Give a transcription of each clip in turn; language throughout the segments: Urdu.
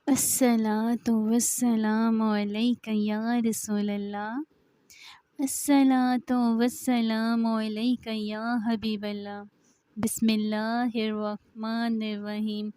الصلاۃ والسلام علیک یا رسول اللہ، الصلاۃ والسلام علیک یا حبیب اللہ، بسم اللہ الرحمن الرحیم،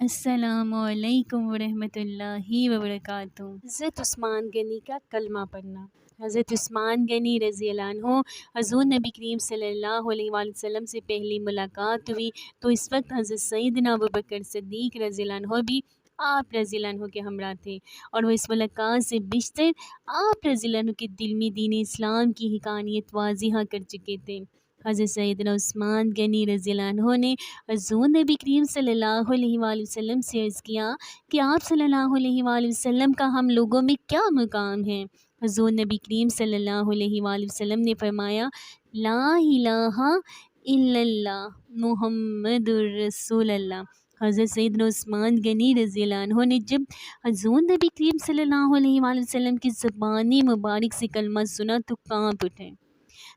السلام علیکم ورحمۃ اللہ وبرکاتہ۔ حضرت عثمان غنی کا کلمہ پڑھنا۔ حضرت عثمان غنی رضی اللہ عنہ حضور نبی کریم صلی اللہ علیہ وآلہ وسلم سے پہلی ملاقات ہوئی تو اس وقت حضرت سیدنا ابوبکر صدیق رضی اللہ عنہ بھی آپ رضی اللہ عنہ کے ہمراہ تھے، اور وہ اس ملاقات سے بیشتر آپ رضی اللہ عنہ کے دل میں دین اسلام کی حقانیت واضح کر چکے تھے۔ حضرت سیدنا عثمان غنی رضی اللہ عنہ نے حضور نبی کریم صلی اللہ علیہ وآلہ وسلم سے عرض کیا کہ آپ صلی اللہ علیہ وآلہ وسلم کا ہم لوگوں میں کیا مقام ہے؟ حضور نبی کریم صلی اللہ علیہ وآلہ وسلم نے فرمایا، لا الہ الا اللہ محمد الرسول اللہ۔ حضرت سیدنا عثمان غنی رضی اللہ عنہ نے جب حضور نبی کریم صلی اللہ علیہ وآلہ وسلم کی زبان مبارک سے کلمہ سنا تو کانپ اٹھے۔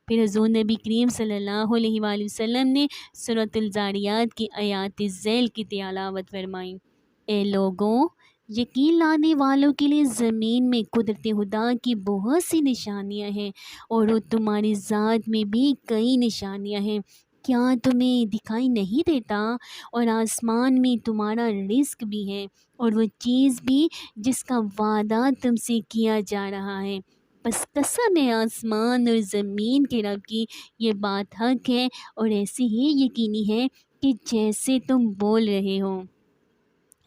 پھر حضور نبی کریم صلی اللہ علیہ وآلہ وسلم نے سورۃ الذاریات کی آیات ذیل کی تلاوت فرمائی، اے لوگوں، یقین لانے والوں کے لیے زمین میں قدرت خدا کی بہت سی نشانیاں ہیں، اور وہ تمہاری ذات میں بھی کئی نشانیاں ہیں، کیا تمہیں دکھائی نہیں دیتا؟ اور آسمان میں تمہارا رزق بھی ہے، اور وہ چیز بھی جس کا وعدہ تم سے کیا جا رہا ہے۔ بس قسم ہے آسمان اور زمین کے رب کی، یہ بات حق ہے اور ایسی ہی یقینی ہے کہ جیسے تم بول رہے ہو۔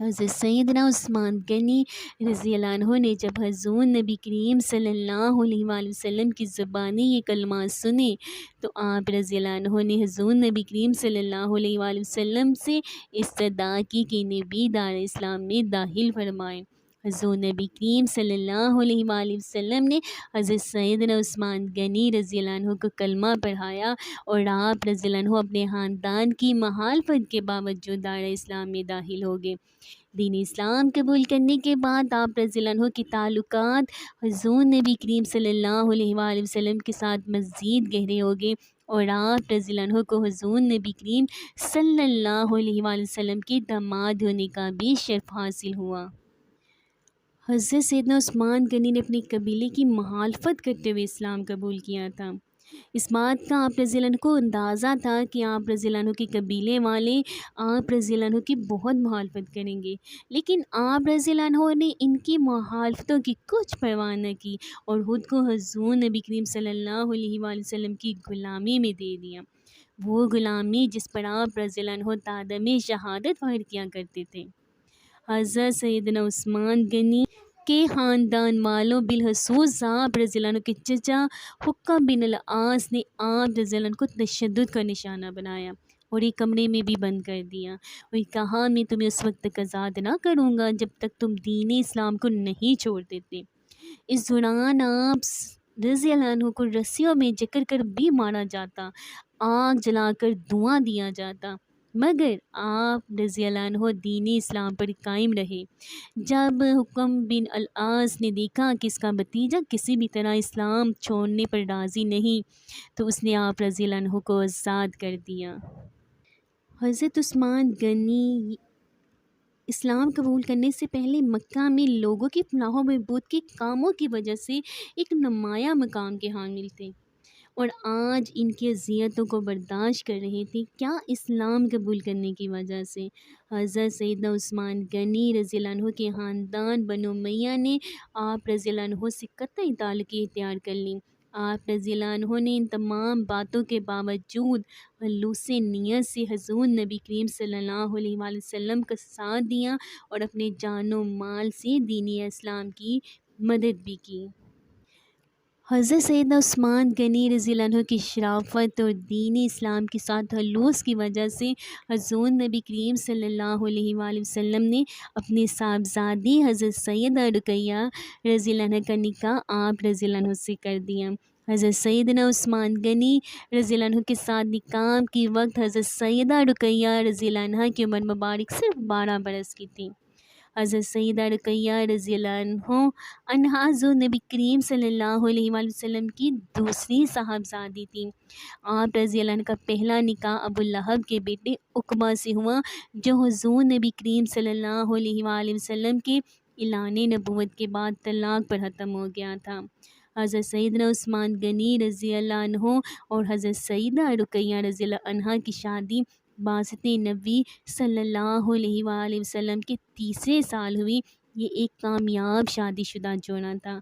حضرت سیدنا عثمان غنی رضی اللہ عنہ نے جب حضور نبی کریم صلی اللہ علیہ وآلہ وسلم کی زبانی یہ کلمات سنے تو آپ رضی اللہ عنہ نے حضور نبی کریم صلی اللہ علیہ وآلہ وسلم سے استدعا کی کہ نبی دار اسلام میں داخل فرمائیں۔ حضور نبی کریم صلی اللہ علیہ وآلہ وسلم نے حضرت سیدنا عثمان غنی رضی اللہ عنہ کو کلمہ پڑھایا، اور آپ رضی اللہ عنہ اپنے خاندان کی مخالفت کے باوجود دار اسلام میں داخل ہو گئے۔ دین اسلام قبول کرنے کے بعد آپ رضی اللہ عنہ کے تعلقات حضور نبی کریم صلی اللہ علیہ وآلہ وسلم کے ساتھ مزید گہرے ہو گئے، اور آپ رضی اللہ عنہ کو حضور نبی کریم صلی اللہ علیہ وآلہ وسلم کے داماد ہونے کا بھی شرف حاصل ہوا۔ حضرت سیدنا عثمان غنی نے اپنے قبیلے کی مخالفت کرتے ہوئے اسلام قبول کیا تھا۔ اس بات کا آپ رضی اللہ عنہ کو اندازہ تھا کہ آپ رضی اللہ عنہ کے قبیلے والے آپ رضی اللہ عنہ کی بہت مخالفت کریں گے، لیکن آپ رضی اللہ عنہ نے ان کی مخالفتوں کی کچھ پرواہ نہ کی اور خود کو حضور نبی کریم صلی اللہ علیہ وآلہ وسلم کی غلامی میں دے دیا، وہ غلامی جس پر آپ رضی اللہ عنہ تادم شہادت فخر کیا کرتے تھے۔ حضرت سیدنا عثمان غنی کے خاندان والوں بالخصوص آپ رضی اللہ عنہ کے چچا حکم بن العاص نے آپ رضی اللہ عنہ کو تشدد کا نشانہ بنایا اور ایک کمرے میں بھی بند کر دیا، اور کہا میں تمہیں اس وقت تک آزاد نہ کروں گا جب تک تم دین اسلام کو نہیں چھوڑ دیتے۔ اس دوران آپ رضی اللہ عنہ کو رسیوں میں جکڑ کر بھی مارا جاتا، آگ جلا کر دھواں دیا جاتا، مگر آپ رضی اللہ عنہ دین اسلام پر قائم رہے۔ جب حکم بن العاص نے دیکھا کہ اس کا بھتیجا کسی بھی طرح اسلام چھوڑنے پر راضی نہیں تو اس نے آپ رضی اللہ عنہ کو آزاد کر دیا۔ حضرت عثمان غنی اسلام قبول کرنے سے پہلے مکہ میں لوگوں کی فلاح و بہبود کے کاموں کی وجہ سے ایک نمایاں مقام کے حامل تھے، اور آج ان کی اذیتوں کو برداشت کر رہے تھے، کیا اسلام قبول کرنے کی وجہ سے۔ حضرت سیدنا عثمان غنی رضی اللہ عنہ کے خاندان بنو امیہ نے آپ رضی اللہ عنہ سے قطعی تعلقی اختیار کر لی۔ آپ رضی اللہ عنہ نے ان تمام باتوں کے باوجود خلوص نیت سے حضور نبی کریم صلی اللہ علیہ وآلہ وسلم کا ساتھ دیا اور اپنے جان و مال سے دین اسلام کی مدد بھی کی۔ حضرت سیدنا عثمان غنی رضی اللہ عنہ کی شرافت اور دین اسلام کے ساتھ خلوص کی وجہ سے حضور نبی کریم صلی اللہ علیہ وآلہ وسلم نے اپنے صاحبزادی حضرت سیدہ رقیہ رضی اللہ عنہ کا نکاح آپ رضی اللہ عنہ سے کر دیا۔ حضرت سیدنا عثمان غنی رضی اللہ عنہ کے ساتھ نکاح کی وقت حضرت سیدہ رقیہ رضی اللہ عنہ کی عمر مبارک صرف 12 برس کی تھی۔ حضرت سیدہ رقیہ رضی اللہ عنہا جو نبی کریم صلی اللہ علیہ وآلہ وسلم کی دوسری صاحبزادی تھیں۔ آپ رضی اللہ عنہ کا پہلا نکاح ابو لہب کے بیٹے عقبہ سے ہوا، جو حضور نبی کریم صلی اللہ علیہ وآلہ وسلم کے اعلان نبوت کے بعد طلاق پر ختم ہو گیا تھا۔ حضرت سیدنا عثمان غنی رضی اللہ عنہ اور حضرت سیدہ رقیہ رضی اللہ عنہا کی شادی بعثت نبی صلی اللہ علیہ وآلہ وسلم کے تیسرے سال ہوئی۔ یہ ایک کامیاب شادی شدہ جوڑا تھا۔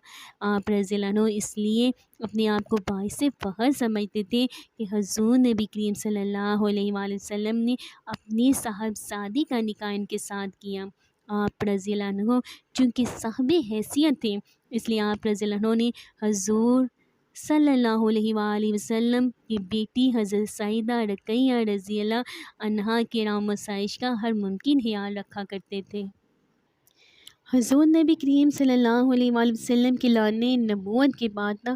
آپ رضی اللہ عنہ اس لیے اپنے آپ کو باعث فخر سمجھتے تھے کہ حضور نبی کریم صلی اللہ علیہ وآلہ وسلم نے اپنی صاحبزادی کا نکاح ان کے ساتھ کیا۔ آپ رضی اللہ عنہ چونکہ صاحب حیثیت تھے، اس لیے آپ رضی اللہ عنہ نے حضور صلی اللہ علیہ وآلہ وسلم کی بیٹی حضرت سیدہ رقیہ رضی اللہ عنہا کے رام و سائش کا ہر ممکن خیال رکھا کرتے تھے۔ حضور نبی کریم صلی اللہ علیہ وآلہ وسلم کے اعلان نبوت کے بعد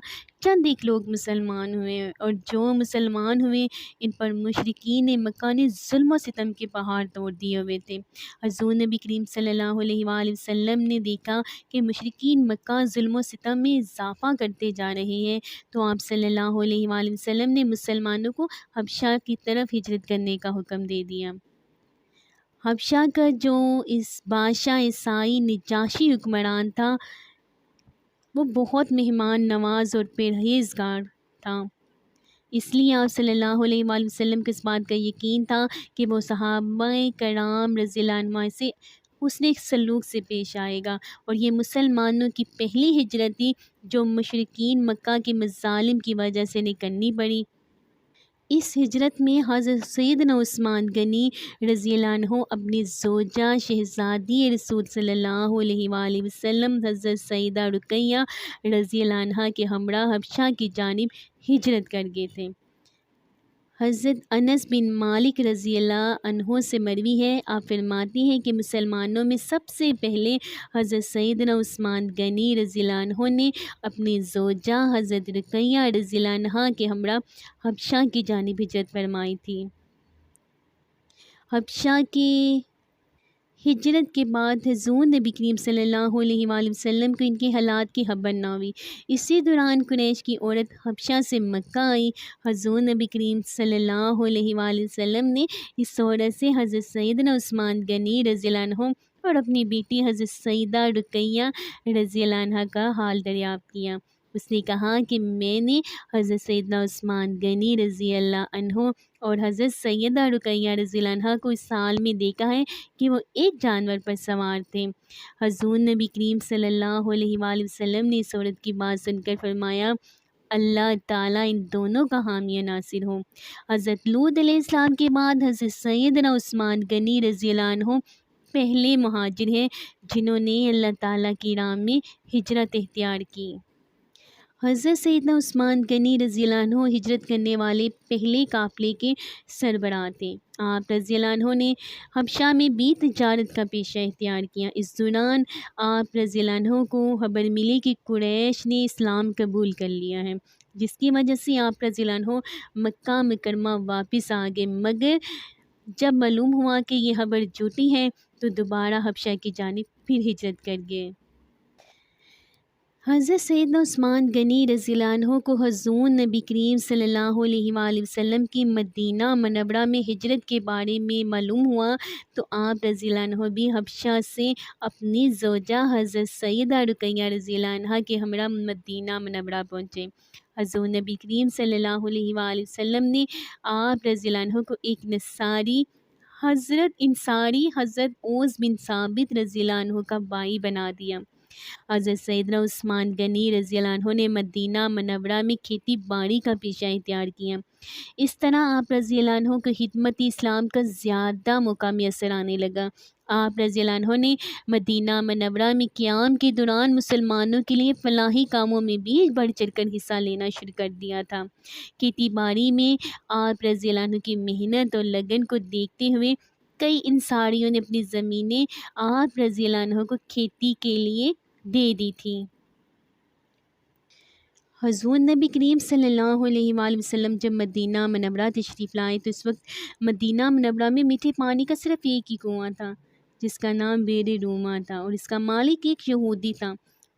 چند ایک لوگ مسلمان ہوئے، اور جو مسلمان ہوئے ان پر مشرکین مکہ نے ظلم و ستم کے پہاڑ توڑ دیے ہوئے تھے۔ حضور نبی کریم صلی اللہ علیہ وآلہ وسلم نے دیکھا کہ مشرکین مکہ ظلم و ستم میں اضافہ کرتے جا رہے ہیں، تو آپ صلی اللہ علیہ وآلہ وسلم نے مسلمانوں کو حبشہ کی طرف ہجرت کرنے کا حکم دے دیا۔ حبشہ کا جو اس بادشاہ عیسائی نجاشی حکمران تھا، وہ بہت مہمان نواز اور پرہیزگار تھا۔ اس لیے آپ صلی اللہ علیہ وآلہ وسلم کو اس بات کا یقین تھا کہ وہ صحابہ کرام رضی اللہ عنہ سے حسن سلوک سے پیش آئے گا، اور یہ مسلمانوں کی پہلی ہجرت تھی جو مشرکین مکہ کے مظالم کی وجہ سے نہیں کرنی پڑی۔ اس ہجرت میں حضرت سیدنا عثمان غنی رضی اللہ عنہ اپنی زوجہ شہزادی رسول صلی اللہ علیہ وآلہ وسلم حضرت سیدہ رقیہ رضی اللہ عنہا کے ہمراہ حبشہ کی جانب ہجرت کر گئے تھے۔ حضرت انس بن مالک رضی اللہ عنہ سے مروی ہے، آپ فرماتے ہیں کہ مسلمانوں میں سب سے پہلے حضرت سیدنا عثمان غنی رضی اللہ عنہ نے اپنی زوجہ حضرت رقیہ رضی اللہ عنہا کے ہمراہ حبشہ کی جانب ہجرت فرمائی تھی۔ حبشہ کی ہجرت کے بعد حضور نبی کریم صلی اللہ علیہ وآلہ وسلم کو ان کے حالات کی خبر نہ ہوئی۔ اسی دوران قریش کی عورت حبشہ سے مکہ آئی۔ حضور نبی کریم صلی اللہ علیہ وآلہ وسلم نے اس عورت سے حضرت سیدنا عثمان غنی رضی اللہ عنہ اور اپنی بیٹی حضرت سیدہ رقیہ رضی اللہ عنہا کا حال دریافت کیا۔ اس نے کہا کہ میں نے حضرت سیدنا عثمان غنی رضی اللہ عنہ اور حضرت سیدہ رقیہ رضی اللہ عنہا کو اس حال میں دیکھا ہے کہ وہ ایک جانور پر سوار تھے۔ حضور نبی کریم صلی اللہ علیہ وآلہ وسلم نے اس عورت کی بات سن کر فرمایا، اللہ تعالیٰ ان دونوں کا حامی و ناصر ہو۔ حضرت لوط علیہ السلام کے بعد حضرت سیدنا عثمان غنی رضی اللہ عنہ پہلے مہاجر ہیں جنہوں نے اللہ تعالیٰ کی راہ میں ہجرت اختیار کی۔ حضرت سیدنا عثمان غنی رضی اللہ عنہ ہجرت کرنے والے پہلے قافلے کے سربراہ تھے۔ آپ رضی اللہ عنہ نے حبشہ میں بھی تجارت کا پیشہ اختیار کیا۔ اس دوران آپ رضی اللہ عنہ کو خبر ملی کہ قریش نے اسلام قبول کر لیا ہے، جس کی وجہ سے آپ رضی اللہ عنہ مکہ مکرمہ واپس آ گئے، مگر جب معلوم ہوا کہ یہ خبر جھوٹی ہے تو دوبارہ حبشہ کی جانب پھر ہجرت کر گئے۔ حضرت سیدنا عثمان غنی رضی اللہ عنہ کو حضور نبی کریم صلی اللہ علیہ وآلہ وسلم کی مدینہ منورہ میں ہجرت کے بارے میں معلوم ہوا تو آپ رضی اللہ عنہ بھی حبشہ سے اپنی زوجہ حضرت سیدہ رقیہ رضی اللہ عنہا کے ہمراہ مدینہ منورہ پہنچے۔ حضور نبی کریم صلی اللہ علیہ وآلہ وسلم نے آپ رضی اللہ عنہ کو ایک انصاری حضرت اوس بن ثابت رضی اللہ عنہ کا بھائی بنا دیا۔ حضرت سیدنا عثمان غنی رضی اللہ عنہ نے مدینہ منورہ میں کھیتی باڑی کا پیشہ اختیار کیا۔ اس طرح آپ رضی اللہ عنہ کو خدمت اسلام کا زیادہ موقع میسر آنے لگا۔ آپ رضی اللہ عنہ نے مدینہ منورہ میں قیام کے دوران مسلمانوں کے لیے فلاحی کاموں میں بھی بڑھ چڑھ کر حصہ لینا شروع کر دیا تھا۔ کھیتی باڑی میں آپ رضی اللہ عنہ کی محنت اور لگن کو دیکھتے ہوئے کئی انصاریوں نے اپنی زمینیں آپ رضی اللہ عنہ کو کھیتی کے لیے دے دی تھی۔ حضور نبی کریم صلی اللہ علیہ وآلہ وسلم جب مدینہ منورہ تشریف لائے تو اس وقت مدینہ منورہ میں میٹھے پانی کا صرف ایک ہی کنواں تھا۔ جس کا نام بیر روما تھا، اور اس کا مالک ایک یہودی تھا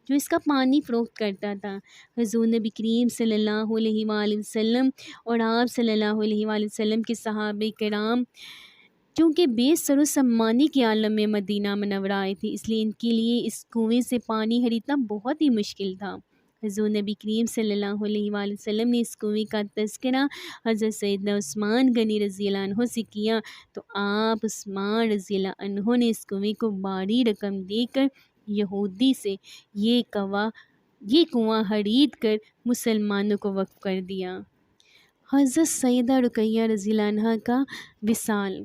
جو اس کا پانی فروخت کرتا تھا۔ حضور نبی کریم صلی اللہ علیہ وآلہ وسلم اور آپ صلی اللہ علیہ وآلہ وسلم کے صحابہ کرام چونکہ بے سر و سمانی کے عالم میں مدینہ منورہ آئے تھے، اس لیے ان کے لیے اس کنویں سے پانی خریدنا بہت ہی مشکل تھا۔ حضور نبی کریم صلی اللہ علیہ وآلہ وسلم نے اس کنویں کا تذکرہ حضرت سیدنا عثمان غنی رضی اللہ عنہ سے کیا تو آپ عثمان رضی اللہ عنہ نے اس کنویں کو بڑی رقم دے کر یہودی سے یہ کنواں خرید کر مسلمانوں کو وقف کر دیا۔ حضرت سیدہ رقیہ رضی اللہ عنہ کا وصال۔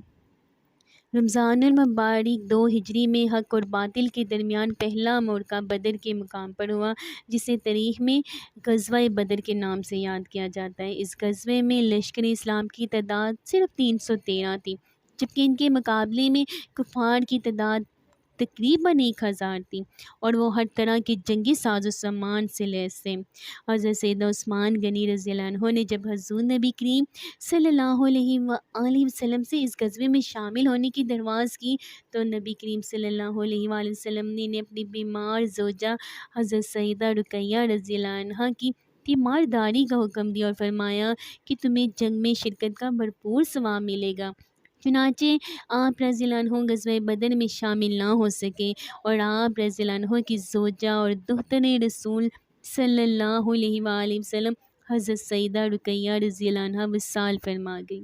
رمضان المبارک 2 ہجری میں حق اور باطل کے درمیان پہلا معرکہ بدر کے مقام پر ہوا، جسے تاریخ میں غزوہ بدر کے نام سے یاد کیا جاتا ہے۔ اس غزوے میں لشکر اسلام کی تعداد صرف 313 تھی، جبکہ ان کے مقابلے میں کفار کی تعداد تقریباً 1000 تھی، اور وہ ہر طرح کے جنگی ساز و سامان سے لیس تھے۔ حضرت سیدنا عثمان غنی رضی اللہ عنہ نے جب حضور نبی کریم صلی اللہ علیہ وآلہ وسلم سے اس غزوے میں شامل ہونے کی درخواست کی تو نبی کریم صلی اللہ علیہ وآلہ وسلم نے اپنی بیمار زوجہ حضرت سیدہ رقیہ رضی اللہ عنہ کی تیمارداری کا حکم دیا اور فرمایا کہ تمہیں جنگ میں شرکت کا بھرپور ثواب ملے گا۔ چنانچہ آپ رضی اللہ عنہ غزوہ بدر میں شامل نہ ہو سکے، اور آپ رضی اللہ عنہ کی زوجہ اور دختر رسول صلی اللہ علیہ وآلہ وسلم حضرت سیدہ رقیہ رضی اللہ عنہ وصال فرما گئی۔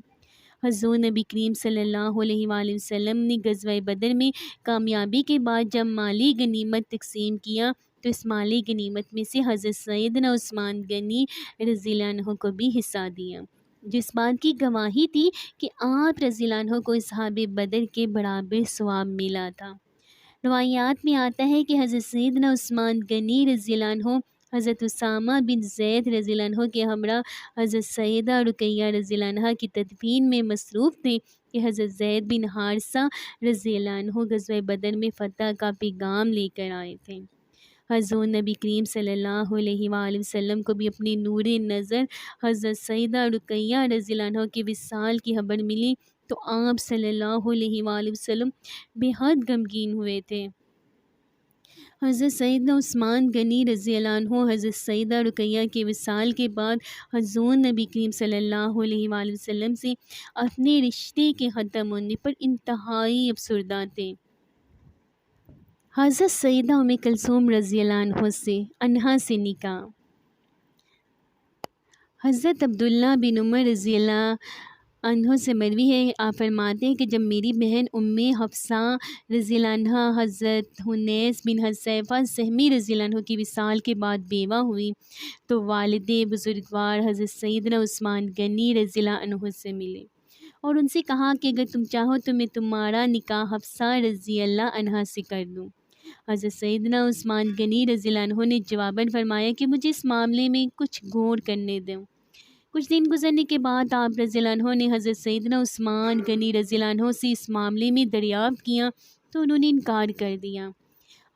حضور نبی کریم صلی اللہ علیہ وآلہ وسلم نے غزوہ بدر میں کامیابی کے بعد جب مالی غنیمت تقسیم کیا تو اس مالی غنیمت میں سے حضرت سیدنا عثمان غنی رضی اللہ عنہ کو بھی حصہ دیا، جس بات کی گواہی تھی کہ آپ رضی اللہ عنہ کو اصحاب بدر کے برابر ثواب ملا تھا۔ روایات میں آتا ہے کہ حضرت سیدنا عثمان غنی رضی اللہ عنہ حضرت اسامہ بن زید رضی اللہ عنہ کے ہمراہ حضرت سیدہ رقیہ رضی اللہ عنہ کی تدفین میں مصروف تھے کہ حضرت زید بن حارثہ رضی اللہ عنہ غزوہ بدر میں فتح کا پیغام لے کر آئے تھے۔ حضور نبی کریم صلی اللہ علیہ وآلہ وسلم کو بھی اپنی نور نظر حضرت سیدہ رقیہ رضی اللہ عنہ کے وصال کی خبر ملی تو آپ صلی اللہ علیہ وآلہ وسلم بے حد غمگین ہوئے تھے۔ حضرت سیدنا عثمان غنی رضی اللہ عنہ حضرت سیدہ رقیہ کے وصال کے بعد حضور نبی کریم صلی اللہ علیہ وآلہ وسلم سے اپنے رشتے کے ختم ہونے پر انتہائی افسردہ تھے۔ حضرت سیدہ ام کلثوم رضی اللہ عنہا سے نکاح۔ حضرت عبداللہ بن عمر رضی اللہ عنہ سے مروی ہے، آپ فرماتے ہیں کہ جب میری بہن ام حفصہ رضی اللہ عنہ حضرت حنیس بن حذیفہ سہمی رضی اللہ عنہ کی وصال کے بعد بیوہ ہوئی تو والد بزرگوار حضرت سیدنا عثمان غنی رضی اللہ عنہ سے ملے اور ان سے کہا کہ اگر تم چاہو تو میں تمہارا نکاح حفصہ رضی اللہ عنہا سے کر دوں۔ حضرت سیدنا عثمان غنی رضی اللہ عنہ نے جواباً فرمایا کہ مجھے اس معاملے میں کچھ غور کرنے دو۔ کچھ دن گزرنے کے بعد آپ رضی اللہ عنہ نے حضرت سیدنا عثمان غنی رضی اللہ عنہ سے اس معاملے میں دریافت کیا تو انہوں نے انکار کر دیا۔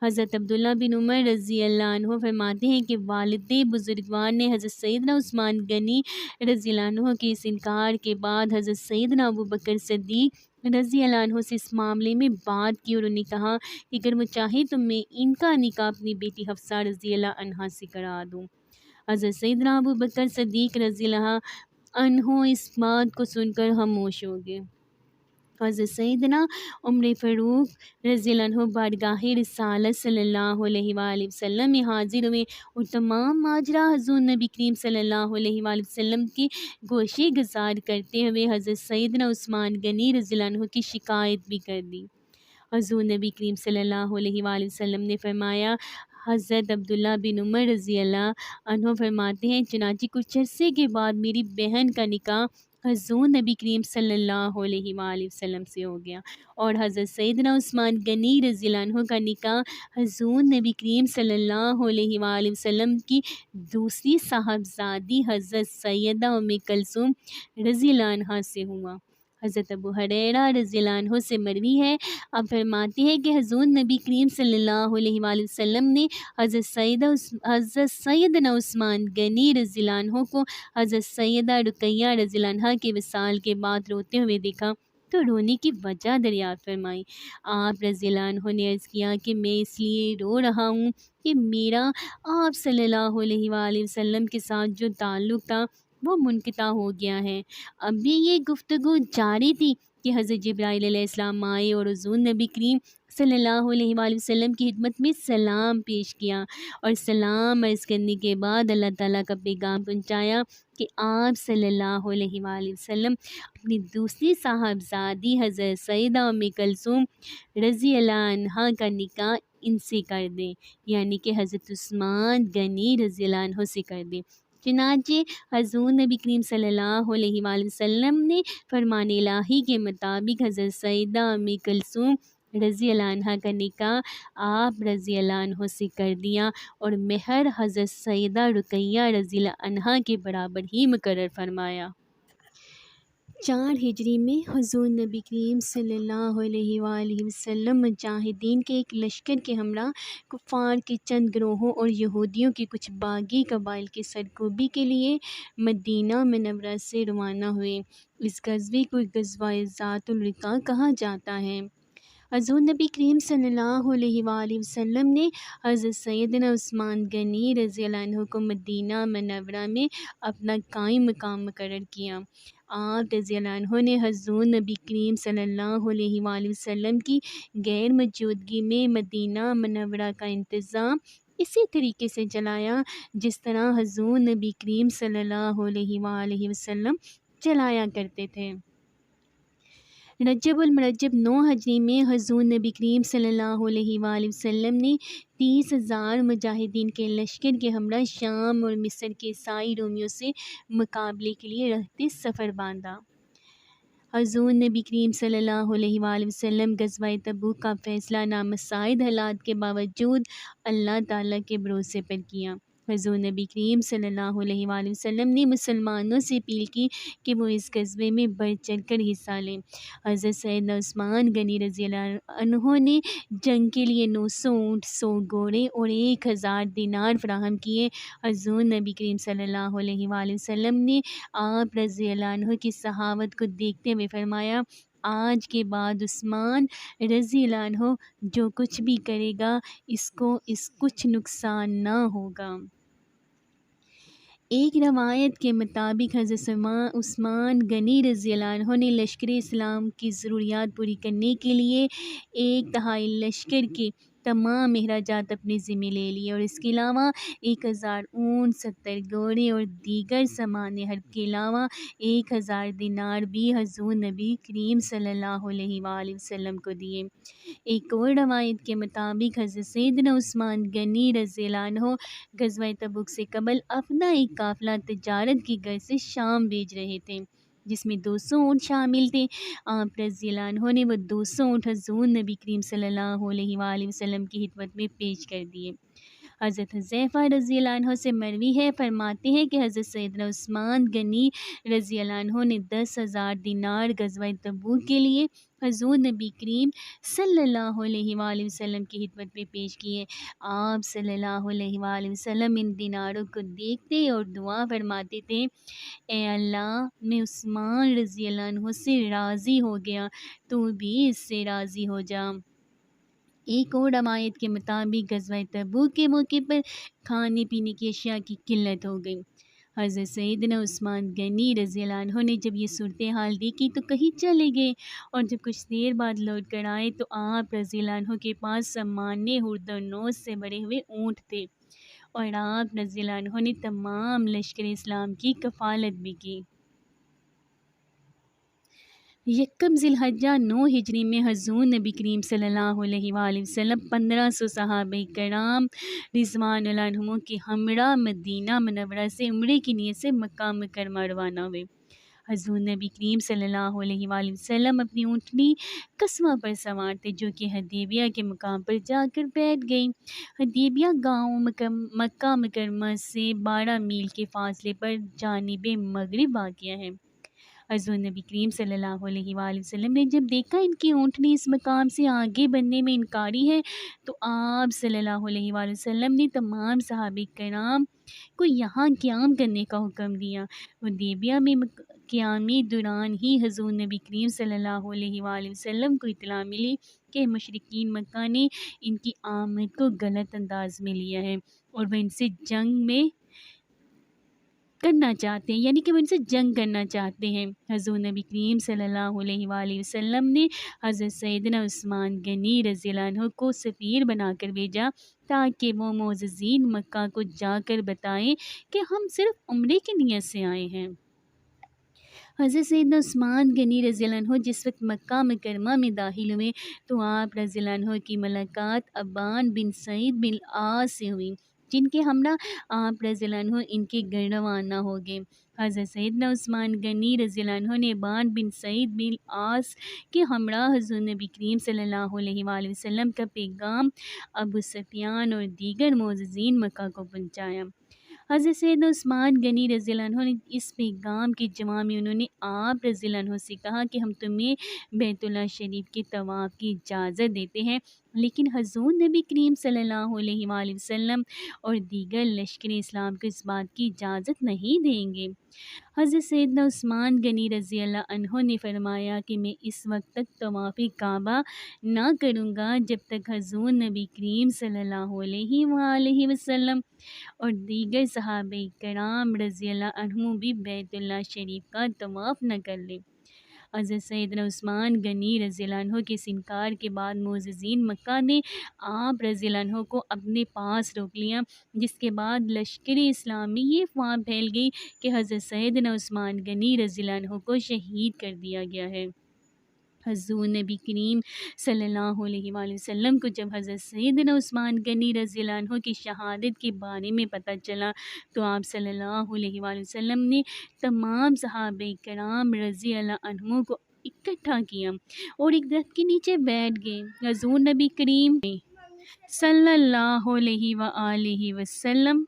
حضرت عبداللہ بن عمر رضی اللہ عنہ فرماتے ہیں کہ والد بزرگوار نے حضرت سیدنا عثمان غنی رضی اللہ عنہ کے اس انکار کے بعد حضرت سیدنا ابوبکر صدیق رضی اللہ عنہ سے اس معاملے میں بات کی اور انہوں نے کہا کہ اگر وہ چاہے تو میں ان کا نکاح اپنی بیٹی حفصہ رضی اللہ عنہا سے کرا دوں۔ حضرت سیدنا ابوبکر صدیق رضی اللہ عنہ اس بات کو سن کر خاموش ہو گئے۔ حضرت سیدنا عمر فاروق رضی اللہ عنہ بارگاہ رسالت صلی اللہ علیہ وآلہ وسلم میں حاضر ہوئے اور تمام ماجرا حضور نبی کریم صلی اللہ علیہ وآلہ وسلم کی گوشے گزار کرتے ہوئے حضرت سیدنا عثمان غنی رضی اللہ عنہ کی شکایت بھی کر دی۔ حضور نبی کریم صلی اللہ علیہ وآلہ وسلم نے فرمایا، حضرت عبداللہ بن عمر رضی اللہ عنہ فرماتے ہیں چنانچہ کچھ عرصے کے بعد میری بہن کا نکاح حضور نبی کریم صلی اللہ علیہ وآلہ وسلم سے ہو گیا اور حضرت سیدنا عثمان غنی رضی اللہ عنہ کا نکاح حضور نبی کریم صلی اللہ علیہ وآلہ وسلم کی دوسری صاحبزادی حضرت سیدہ ام کلثوم رضی اللہ عنہا سے ہوا۔ حضرت ابو ہریرہ رضی اللہ عنہ سے مروی ہے، اب فرماتے ہیں کہ حضور نبی کریم صلی اللہ علیہ وآلہ وسلم نے حضرت سیدنا عثمان غنی رضی اللہ عنہ کو حضرت سیدہ رقیہ رضی اللہ عنہا کے وصال کے بعد روتے ہوئے دیکھا تو رونے کی وجہ دریافت فرمائی۔ آپ رضی اللہ عنہ نے عرض کیا کہ میں اس لیے رو رہا ہوں کہ میرا آپ صلی اللہ علیہ وآلہ وسلم کے ساتھ جو تعلق تھا وہ منقطع ہو گیا ہے۔ اب بھی یہ گفتگو جاری تھی کہ حضرت جبرائیل علیہ السلام آئے اور حضور نبی کریم صلی اللہ علیہ وآلہ وسلم کی خدمت میں سلام پیش کیا، اور سلام عرض کرنے کے بعد اللہ تعالیٰ کا پیغام پہنچایا کہ آپ صلی اللہ علیہ وآلہ وسلم اپنی دوسری صاحبزادی حضرت سیدہ ام کلثوم رضی اللہ عنہا کا نکاح ان سے کر دیں، یعنی کہ حضرت عثمان غنی رضی اللہ عنہ سے کر دیں۔ چنانچہ حضور نبی کریم صلی اللہ علیہ وآلہ وسلم نے فرمان الہی کے مطابق حضرت سیدہ ام کلثوم رضی اللہ عنہ کا نکاح آپ رضی اللہ عنہ سے کر دیا، اور مہر حضرت سیدہ رقیہ رضی اللہ عنہ کے برابر ہی مقرر فرمایا۔ 4 ہجری میں حضور نبی کریم صلی اللہ علیہ وآلہ وسلم مجاہدین کے ایک لشکر کے ہمراہ کفار کے چند گروہوں اور یہودیوں کے کچھ باغی قبائل کی سرکوبی کے لیے مدینہ منورہ سے روانہ ہوئے۔ اس غزوے کو غزوہ ذات الرقاع کہا جاتا ہے۔ حضور نبی کریم صلی اللہ علیہ وآلہ وسلم نے حضرت سیدنا عثمان غنی رضی اللہ عنہ کو مدینہ منورہ میں اپنا قائم مقام مقرر کیا۔ آپ رضی اللہ عنہ نے حضور نبی کریم صلی اللہ علیہ وآلہ وسلم کی غیر موجودگی میں مدینہ منورہ کا انتظام اسی طریقے سے چلایا جس طرح حضور نبی کریم صلی اللہ علیہ وآلہ وسلم چلایا کرتے تھے۔ رجب المرجب 9 ہجری میں حضور نبی کریم صلی اللہ علیہ وآلہ وسلم نے 30,000 مجاہدین کے لشکر کے ہمراہ شام اور مصر کے عیسائی رومیوں سے مقابلے کے لیے رہتے سفر باندھا۔ حضور نبی کریم صلی اللہ علیہ وآلہ وسلم غزوہ تبوک کا فیصلہ نامساعد حالات کے باوجود اللہ تعالیٰ کے بھروسے پر کیا۔ حضور نبی کریم صلی اللہ علیہ وآلہ وسلم نے مسلمانوں سے اپیل کی کہ وہ اس غزوے میں بڑھ چڑھ کر حصہ لیں۔ حضرت سیدنا عثمان غنی رضی اللہ عنہ نے جنگ کے لیے 900 اونٹ، 100 گھوڑے اور 1000 دینار فراہم کیے۔ حضور نبی کریم صلی اللہ علیہ وآلہ وسلم نے آپ رضی اللہ عنہ کی صحابت کو دیکھتے ہوئے فرمایا، آج کے بعد عثمان رضی اللہ عنہ جو کچھ بھی کرے گا اس کو کچھ نقصان نہ ہوگا۔ ایک روایت کے مطابق حضرت عثمان غنی رضی اللہ عنہ نے لشکر اسلام کی ضروریات پوری کرنے کے لیے 1/3 لشکر کے تمام اخراجات اپنے ذمہ لے لیے، اور اس کے علاوہ 1000 اونٹ، 70 گھوڑے اور دیگر سامان حرب کے علاوہ 1000 دینار بھی حضور نبی کریم صلی اللہ علیہ وآلہ وسلم کو دیے۔ ایک اور روایت کے مطابق حضرت سیدنا عثمان غنی رضی اللہ عنہ غزوہ تبوک سے قبل اپنا ایک قافلہ تجارت کی غرض سے شام بھیج رہے تھے جس میں 200 اونٹ شامل تھے۔ آپ رضی اللہ عنہ نے وہ 200 اونٹ حضور نبی کریم صلی اللہ علیہ وآلہ وسلم کی خدمت میں پیش کر دیے۔ حضرت حذیفہ رضی اللہ عنہ سے مروی ہے، فرماتے ہیں کہ حضرت سیدنا عثمان غنی رضی اللہ عنہ نے 10,000 دینار غزوہ تبوک کے لیے حضور نبی کریم صلی اللہ علیہ وآلہ وسلم کی خدمت میں پیش کیے۔ آپ صلی اللہ علیہ وآلہ وسلم ان دیناروں کو دیکھتے اور دعا فرماتے تھے، اے اللہ، میں عثمان رضی اللہ عنہ سے راضی ہو گیا، تو بھی اس سے راضی ہو جا۔ ایک اور روایت کے مطابق غزوہ تبوک کے موقع پر کھانے پینے کی اشیاء کی قلت ہو گئی۔ حضرت سیدنا عثمان غنی رضی اللہ عنہ نے جب یہ صورتحال دیکھی تو کہیں چلے گئے، اور جب کچھ دیر بعد لوٹ کر آئے تو آپ رضی اللہ عنہ کے پاس سامان ہرد و نوش سے بھرے ہوئے اونٹ تھے، اور آپ رضی اللہ عنہ نے تمام لشکر اسلام کی کفالت بھی کی۔ یکم ذی الحجہ 9 ہجری میں حضور نبی کریم صلی اللہ علیہ وآلہ وسلم 1500 صحابہ کرام رضوان اللہ عنہم کے ہمراہ مدینہ منورہ سے عمرے کی نیت سے مکہ مکرمہ روانہ ہوئے۔ حضور نبی کریم صلی اللہ علیہ وآلہ وسلم اپنی اونٹنی قصوہ پر سوار تھے جو کہ حدیبیہ کے مقام پر جا کر بیٹھ گئی۔ حدیبیہ گاؤں مکہ مکرمہ سے 12 میل کے فاصلے پر جانب مغرب واقع ہے۔ حضور نبی کریم صلی اللہ علیہ وآلہ وسلم نے جب دیکھا ان کی اونٹنی اس مقام سے آگے بڑھنے میں انکاری ہے تو آپ صلی اللہ علیہ وآلہ وسلم نے تمام صحابہ کرام کو یہاں قیام کرنے کا حکم دیا۔ حدیبیہ میں قیامی دوران ہی حضور نبی کریم صلی اللہ علیہ وآلہ وسلم کو اطلاع ملی کہ مشرکین مکہ نے ان کی آمد کو غلط انداز میں لیا ہے اور وہ ان سے جنگ میں کرنا چاہتے ہیں، یعنی کہ وہ ان سے جنگ کرنا چاہتے ہیں۔ حضور نبی کریم صلی اللہ علیہ وآلہ وسلم نے حضرت سیدنا عثمان غنی رضی اللہ عنہ کو سفیر بنا کر بھیجا تاکہ وہ معززین مکہ کو جا کر بتائیں کہ ہم صرف عمرے کی نیت سے آئے ہیں۔ حضرت سیدنا عثمان غنی رضی اللہ عنہ جس وقت مکہ مکرمہ میں داخل ہوئے تو آپ رضی اللہ عنہ کی ملاقات ابان بن سعید بن العاص سے ہوئی، جن کے ہمراہ آپ رضی اللہ عنہ ان کے گھر روانہ ہو گئے۔ حضرت سیدنا عثمان غنی رضی اللہ عنہ نے ابان بن سعید بن العاص کے ہمراہ حضور نبی کریم صلی اللہ علیہ وآلہ وسلم کا پیغام ابو سفیان اور دیگر معززین مکہ کو پہنچایا۔ حضرت سیدنا عثمان غنی رضی اللہ عنہ نے اس پیغام کے جواب میں انہوں نے آپ رضی اللہ عنہ سے کہا کہ ہم تمہیں بیت اللہ شریف کے طواف کی اجازت دیتے ہیں، لیکن حضور نبی کریم صلی اللہ علیہ وآلہ وسلم اور دیگر لشکر اسلام کو اس بات کی اجازت نہیں دیں گے۔ حضرت سیدنا عثمان غنی رضی اللہ عنہ نے فرمایا کہ میں اس وقت تک طواف کعبہ نہ کروں گا جب تک حضور نبی کریم صلی اللہ علیہ وآلہ وسلم اور دیگر صحابہ کرام رضی اللہ عنہم بھی بیت اللہ شریف کا طواف نہ کر لیں۔ حضرت سیدنا عثمان غنی رضی اللہ عنہ کے اس انکار کے بعد معززین مکہ نے آپ رضی اللہ عنہ کو اپنے پاس روک لیا، جس کے بعد لشکر اسلام میں یہ افواہ پھیل گئی کہ حضرت سیدنا عثمان غنی رضی اللہ عنہ کو شہید کر دیا گیا ہے۔ حضور نبی کریم صلی اللہ علیہ وآلہ وسلم کو جب حضرت سیدنا عثمان غنی رضی اللہ عنہ کی شہادت کے بارے میں پتہ چلا تو آپ صلی اللہ علیہ وآلہ وسلم نے تمام صحابہ کرام رضی اللہ عنہ کو اکٹھا کیا اور ایک درخت کے نیچے بیٹھ گئے۔ حضور نبی کریم صلی اللہ علیہ وآلہ وسلم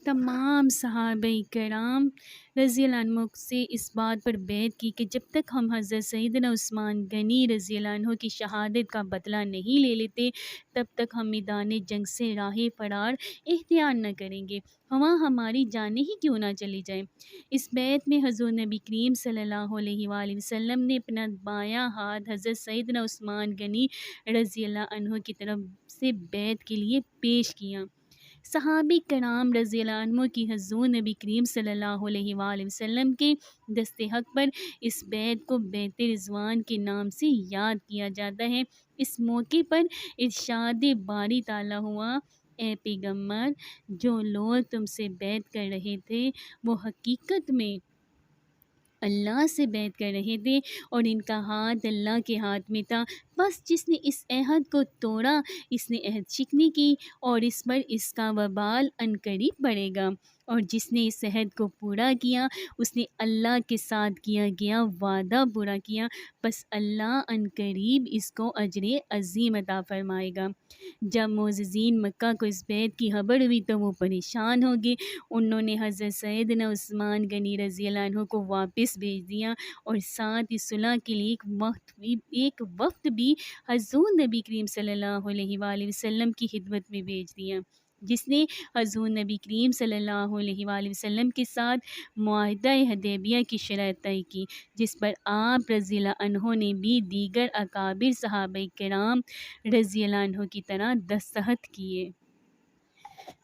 تمام صحابہ کرام رضی اللہ عنہ سے اس بات پر بیعت کی کہ جب تک ہم حضرت سیدنا عثمان غنی رضی اللہ عنہ کی شہادت کا بدلہ نہیں لے لیتے تب تک ہم میدان جنگ سے راہ فرار اختیار نہ کریں گے، ہواں ہماری جانیں ہی کیوں نہ چلی جائیں۔ اس بیعت میں حضور نبی کریم صلی اللہ علیہ وآلہ وسلم نے اپنا بایاں ہاتھ حضرت سیدنا عثمان غنی رضی اللہ عنہ کی طرف سے بیعت کے لیے پیش کیا۔ صحابہ کرام رضی اللہ عنہ کی حضور نبی کریم صلی اللہ علیہ وآلہ وسلم کے دست حق پر اس بیعت کو بیعت رضوان کے نام سے یاد کیا جاتا ہے۔ اس موقع پر ارشاد باری تعالیٰ ہوا، اے پیغمبر، جو لوگ تم سے بیعت کر رہے تھے وہ حقیقت میں اللہ سے بیعت کر رہے تھے اور ان کا ہاتھ اللہ کے ہاتھ میں تھا، بس جس نے اس عہد کو توڑا اس نے عہد شکنی کی اور اس پر اس کا وبال عنقریب پڑے گا، اور جس نے اس عہد کو پورا کیا اس نے اللہ کے ساتھ کیا گیا وعدہ پورا کیا، بس اللہ عنقریب اس کو اجر عظیم عطا فرمائے گا۔ جب معززین مکہ کو اس بیعت کی خبر ہوئی تو وہ پریشان ہو گئے، انہوں نے حضرت سیدنا عثمان غنی رضی اللہ عنہ کو واپس بھیج دیا اور ساتھ ہی صلح کے لیے ایک وفد بھی حضور نبی کریم صلی اللہ علیہ وآلہ وسلم کی خدمت میں بھیج دیا، جس نے حضور نبی کریم صلی اللہ علیہ وآلہ وسلم کے ساتھ معاہدہ حدیبیہ کی شرائط طے کی، جس پر آپ رضی اللہ عنہ نے بھی دیگر اکابر صحابہ کرام رضی اللہ عنہ کی طرح دستخط کیے۔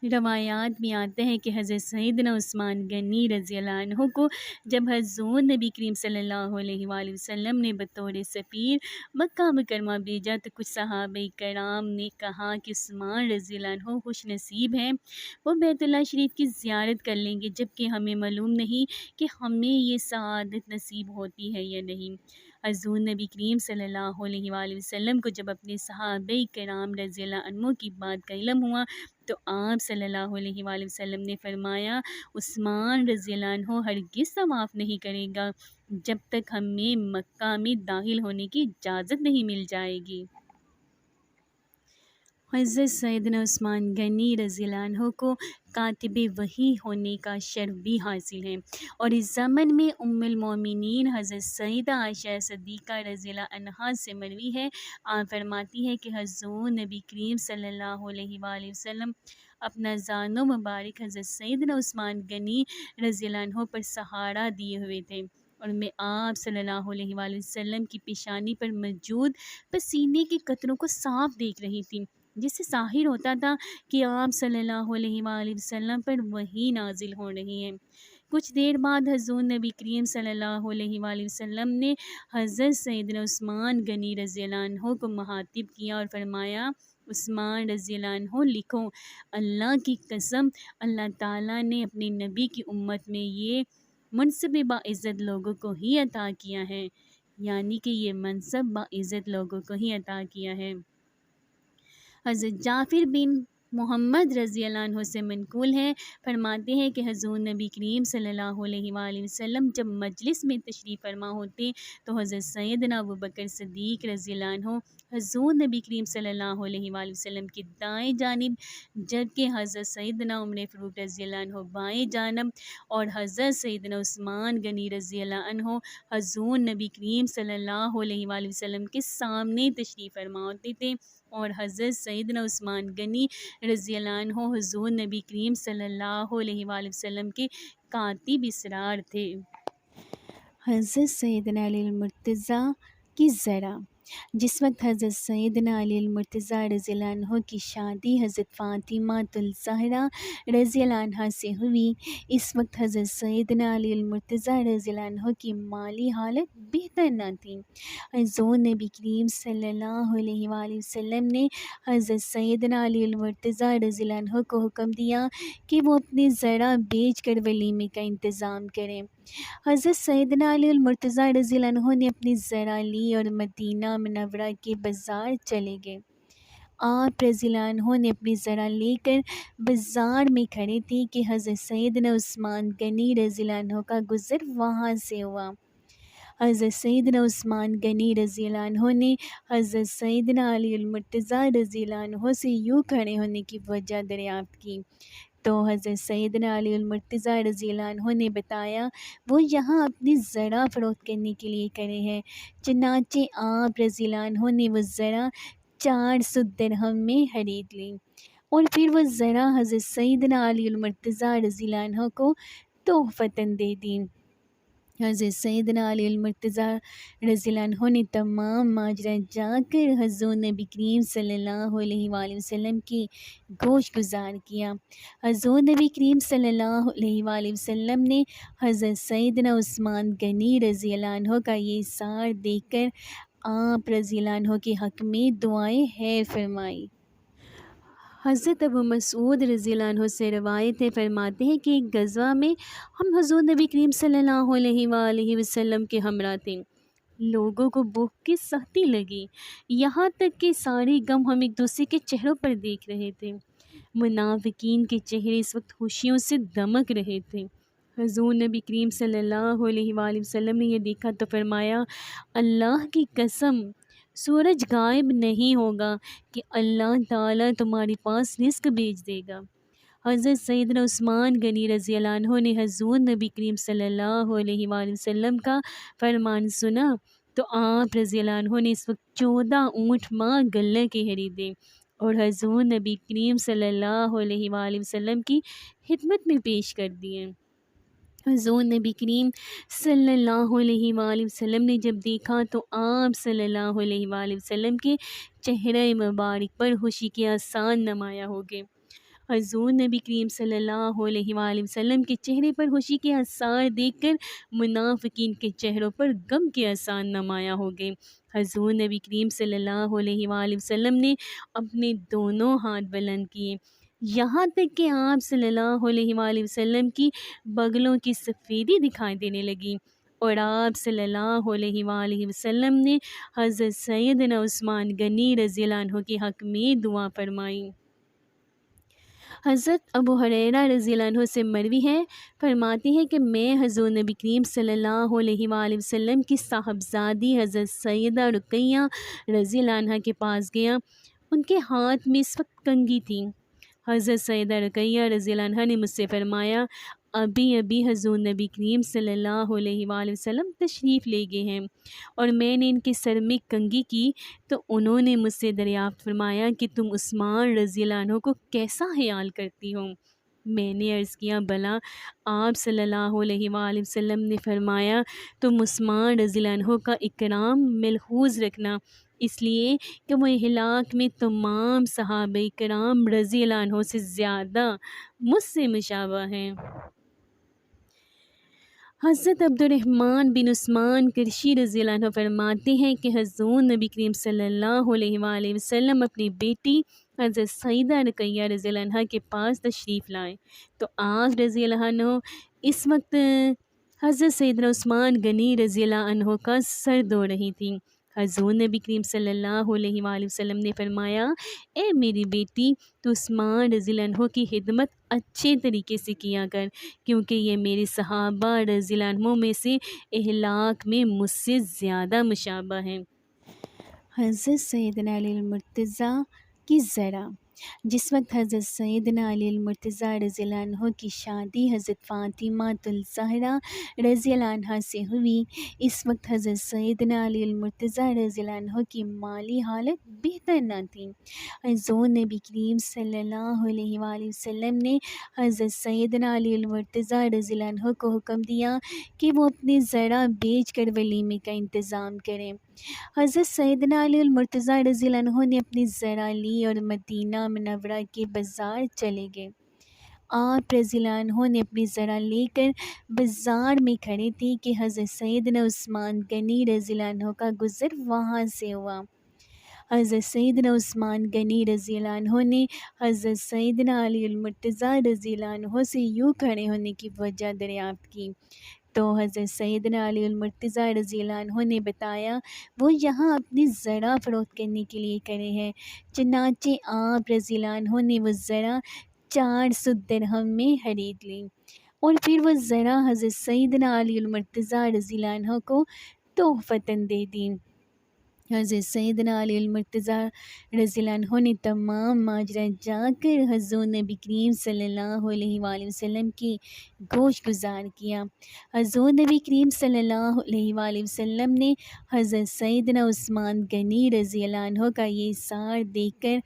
روایات میں آتا ہے کہ حضرت سیدنا عثمان غنی رضی اللہ عنہ کو جب حضور نبی کریم صلی اللہ علیہ وآلہ وسلم نے بطور سفیر مکہ مکرمہ بھیجا تو کچھ صحابہ کرام نے کہا کہ عثمان رضی اللہ عنہ خوش نصیب ہیں، وہ بیت اللہ شریف کی زیارت کر لیں گے، جبکہ ہمیں معلوم نہیں کہ ہمیں یہ سعادت نصیب ہوتی ہے یا نہیں۔ حضور نبی کریم صلی اللہ علیہ وآلہ وسلم کو جب اپنے صحابہ کرام رضی اللہ عنہ کی بات کا علم ہوا تو آپ صلی اللہ علیہ وآلہ وسلم نے فرمایا، عثمان رضی اللہ عنہ ہرگز طواف نہیں کرے گا جب تک ہمیں مکہ میں داخل ہونے کی اجازت نہیں مل جائے گی۔ حضرت سیدنا عثمان غنی رضی اللہ عنہ کو کاتب وحی ہونے کا شرف بھی حاصل ہے، اور اس زمن میں ام المومنین حضرت سیدہ عائشہ صدیقہ رضی اللہ عنہا سے مروی ہے، آپ فرماتی ہے کہ حضور نبی کریم صلی اللہ علیہ وآلہ وسلم اپنا زانو مبارک حضرت سیدنا عثمان غنی رضی اللہ عنہ پر سہارا دیے ہوئے تھے، اور میں آپ صلی اللہ علیہ وآلہ وسلم کی پیشانی پر موجود پسینے کے قطروں کو صاف دیکھ رہی تھی، جس سے ظاہر ہوتا تھا کہ آپ صلی اللہ علیہ وآلہ وسلم پر وحی نازل ہو رہی ہے۔ کچھ دیر بعد حضور نبی کریم صلی اللہ علیہ وآلہ وسلم نے حضرت سیدنا عثمان غنی رضی اللہ عنہ کو مخاطب کیا اور فرمایا، عثمان رضی اللہ عنہ لکھو، اللہ کی قسم اللہ تعالیٰ نے اپنے نبی کی امت میں یہ منصب باعزت لوگوں کو ہی عطا کیا ہے، یعنی کہ یہ منصب باعزت لوگوں کو ہی عطا کیا ہے۔ حضرت جعفر بن محمد رضی اللہ عنہ سے منقول ہے، فرماتے ہیں کہ حضور نبی کریم صلی اللہ علیہ وآلہ وسلم جب مجلس میں تشریف فرما ہوتے تو حضرت سیدنا ابوبکر صدیق رضی اللہ عنہ حضور نبی کریم صلی اللہ علیہ وآلہ وسلم کی دائیں جانب، جبکہ حضرت سیدنا عمر فاروق رضی اللہ عنہ بائیں جانب اور حضرت سیدنا عثمان غنی رضی اللہ عنہ حضور نبی کریم صلی اللہ علیہ وآلہ وسلم کے سامنے تشریف فرما ہوتے تھے، اور حضرت سیدنا عثمان غنی رضی اللہ عنہ حضور نبی کریم صلی اللہ علیہ وآلہ وسلم کے کاتب اسرار تھے۔ حضرت سیدنا علی المرتضیٰ کی زرع۔ جس وقت حضرت سیدنا علی المرتضیٰ رضی اللہ عنہ کی شادی حضرت فاطمہ الزہرا رضی اللہ عنہا سے ہوئی، اس وقت حضرت سیدنا علی المرتضیٰ رضی اللہ عنہ کی مالی حالت بہتر نہ تھی۔ حضور نبی کریم صلی اللہ علیہ وآلہ وسلم نے حضرت سیدنا علی المرتضیٰ رضی اللہ عنہ کو حکم دیا کہ وہ اپنے زرع بیچ کر ولیمے کا انتظام کریں۔ حضرت سیدنا علی المرتضیٰ رضی اللہ عنہ نے اپنی زرع لی اور مدینہ منورہ کے بازار چلے گئے۔ آپ رضی اللہ عنہ نے اپنی زرع لے کر بازار میں کھڑے تھے کہ حضرت سیدنا عثمان غنی رضی اللہ عنہ کا گزر وہاں سے ہوا۔ حضرت سیدنا عثمان غنی رضی اللہ عنہ نے حضرت سیدنا علی المرتضیٰ رضی اللہ عنہ سے یوں کھڑے ہونے کی وجہ دریافت کی، تو حضرت سیدنا علی المرتضیٰ رضی اللہ عنہ نے بتایا وہ یہاں اپنی زرع فروخت کرنے کے لیے کھڑے ہیں۔ چنانچہ آپ رضی اللہ عنہ نے وہ زرع 400 درہم میں خرید لی، اور پھر وہ زرع حضرت سیدنا علی المرتضیٰ رضی اللہ عنہ کو تحفتاً دے دی۔ حضرت سیدنا علی المرتضیٰ رضی اللہ عنہ نے تمام ماجرا جا کر حضور نبی کریم صلی اللہ علیہ وآلہ وسلم کی گوش گزار کیا۔ حضور نبی کریم صلی اللہ علیہ وآلہ وسلم نے حضرت سیدنا عثمان غنی رضی اللہ عنہ کا یہ اثار دیکھ کر آپ رضی اللہ عنہ کے حق میں دعائیں خیر فرمائی۔ حضرت ابو مسعود رضی اللہ عنہ سے روایت ہے، فرماتے ہیں کہ ایک غزوہ میں ہم حضور نبی کریم صلی اللہ علیہ وآلہ وسلم کے ہمراہ تھے۔ لوگوں کو بھوک کی سختی لگی، یہاں تک کہ سارے غم ہم ایک دوسرے کے چہروں پر دیکھ رہے تھے۔ منافقین کے چہرے اس وقت خوشیوں سے دمک رہے تھے۔ حضور نبی کریم صلی اللہ علیہ وآلہ وسلم نے یہ دیکھا تو فرمایا، اللہ کی قسم سورج غائب نہیں ہوگا کہ اللہ تعالیٰ تمہارے پاس رزق بھیج دے گا۔ حضرت سیدنا عثمان غنی رضی اللہ عنہ نے حضور نبی کریم صلی اللہ علیہ وآلہ وسلم کا فرمان سنا تو آپ رضی اللہ عنہ نے اس وقت 14 اونٹ ماں غلہ کے خریدے اور حضور نبی کریم صلی اللہ علیہ وآلہ وسلم کی خدمت میں پیش کر دیے۔ حضور نبی کریم صلی اللہ علیہ وآلہ وسلم نے جب دیکھا تو آپ صلی اللہ علیہ وآلہ وسلم کے چہرہ مبارک پر خوشی کے آثار نمایاں ہو گئے۔ حضور نبی کریم صلی اللہ علیہ وآلہ وسلم کے چہرے پر خوشی کے آثار دیکھ کر منافقین کے چہروں پر غم کے آثار نمایاں ہو گئے۔ حضور نبی کریم صلی اللہ علیہ وآلہ وسلم نے اپنے دونوں ہاتھ بلند کیے، یہاں تک کہ آپ صلی اللہ علیہ وآلہ وسلم کی بغلوں کی سفیدی دکھائی دینے لگی، اور آپ صلی اللہ علیہ وآلہ وسلم نے حضرت سیدنا عثمان غنی رضی اللہ عنہ کے حق میں دعا فرمائی۔ حضرت ابو ہریرہ رضی اللہ عنہ سے مروی ہے، فرماتے ہیں کہ میں حضور نبی کریم صلی اللہ علیہ وآلہ وسلم کی صاحبزادی حضرت سیدہ رقیہ رضی اللہ عنہ کے پاس گیا ان کے ہاتھ میں اس وقت کنگھی تھی۔ حضرت سیدہ رقیہ رضی اللہ عنہا نے مجھ سے فرمایا، ابھی ابھی حضور نبی کریم صلی اللہ علیہ وآلہ وسلم تشریف لے گئے ہیں اور میں نے ان کے سر میں کنگھی کی تو انہوں نے مجھ سے دریافت فرمایا کہ تم عثمان رضی اللہ عنہ کو کیسا خیال کرتی ہو؟ میں نے عرض کیا بھلا آپ صلی اللہ علیہ وآلہ وسلم نے فرمایا تم عثمان رضی اللہ عنہ کا اکرام ملحوظ رکھنا، اس لیے کہ وہ اہلاک میں تمام صحابہ کرام رضی اللہ عنہ سے زیادہ مجھ سے مشابہ ہیں۔ حضرت عبد الرحمن بن عثمان کرشی رضی اللہ عنہ فرماتے ہیں کہ حضور نبی کریم صلی اللہ علیہ وآلہ وسلم اپنی بیٹی حضرت سیدہ رقیہ رضی اللہ عنہ کے پاس تشریف لائے تو آپ رضی اللہ عنہ اس وقت حضرت سیدنا عثمان غنی رضی اللہ عنہ کا سر دھو رہی تھیں۔ حضور نبی کریم صلی اللہ علیہ وآلہ وسلم نے فرمایا، اے میری بیٹی تو عثمان رضی اللہ عنہ کی خدمت اچھے طریقے سے کیا کر، کیونکہ یہ میرے صحابہ رضی اللہ عنہ میں سے اہلاک میں مجھ سے زیادہ مشابہ ہیں۔ حضرت سیدنا علی المرتضیٰ کی زرع۔ جس وقت حضرت سیدنا علی المرتضیٰ رضی اللہ عنہ کی شادی حضرت فاطمہ الزہرا رضی اللہ عنہ سے ہوئی، اس وقت حضرت سیدنا علی المرتضیٰ رضی اللہ عنہ کی مالی حالت بہتر نہ تھی۔ حضور نبی کریم صلی اللہ علیہ وآلہ وسلم نے حضرت سیدنا علی المرتضیٰ رضی اللہ عنہ کو حکم دیا کہ وہ اپنے زرع بیچ کر ولیمے کا انتظام کریں۔ حضرت سیدنا علی المرتضیٰ رضی اللہ عنہ نے اپنی زرع لی اور مدینہ منورہ کے بازار چلے گئے۔ آپ رضی اللہ عنہ نے اپنی زرع لے کر بازار میں کھڑے تھے کہ حضرت سیدنا عثمان غنی رضی اللہ عنہ کا گزر وہاں سے ہوا۔ حضرت سیدنا عثمان غنی رضی اللہ عنہ نے حضرت سیدنا علی المرتضیٰ رضی اللہ عنہ سے یوں کھڑے ہونے کی وجہ دریافت کی تو حضرت سیدنا علی المرتضیٰ رضی اللہ عنہ نے بتایا وہ یہاں اپنی زرع فروخت کرنے کے لیے کھڑے ہیں۔ چنانچہ آپ رضی اللہ عنہ نے وہ زرع 400 درہم میں خرید لی اور پھر وہ زرع حضرت سیدنا علی المرتضیٰ رضی اللہ عنہ کو تحفتاً دے دی۔ حضرت سیدنا علی المرتضیٰ رضی اللہ عنہ نے تمام ماجرا جا کر حضور نبی کریم صلی اللہ علیہ وآلہ وسلم کی گوش گزار کیا۔ حضور نبی کریم صلی اللہ علیہ وآلہ وسلم نے حضرت سیدنا عثمان غنی رضی اللہ عنہ کا یہ اثار دیکھ کر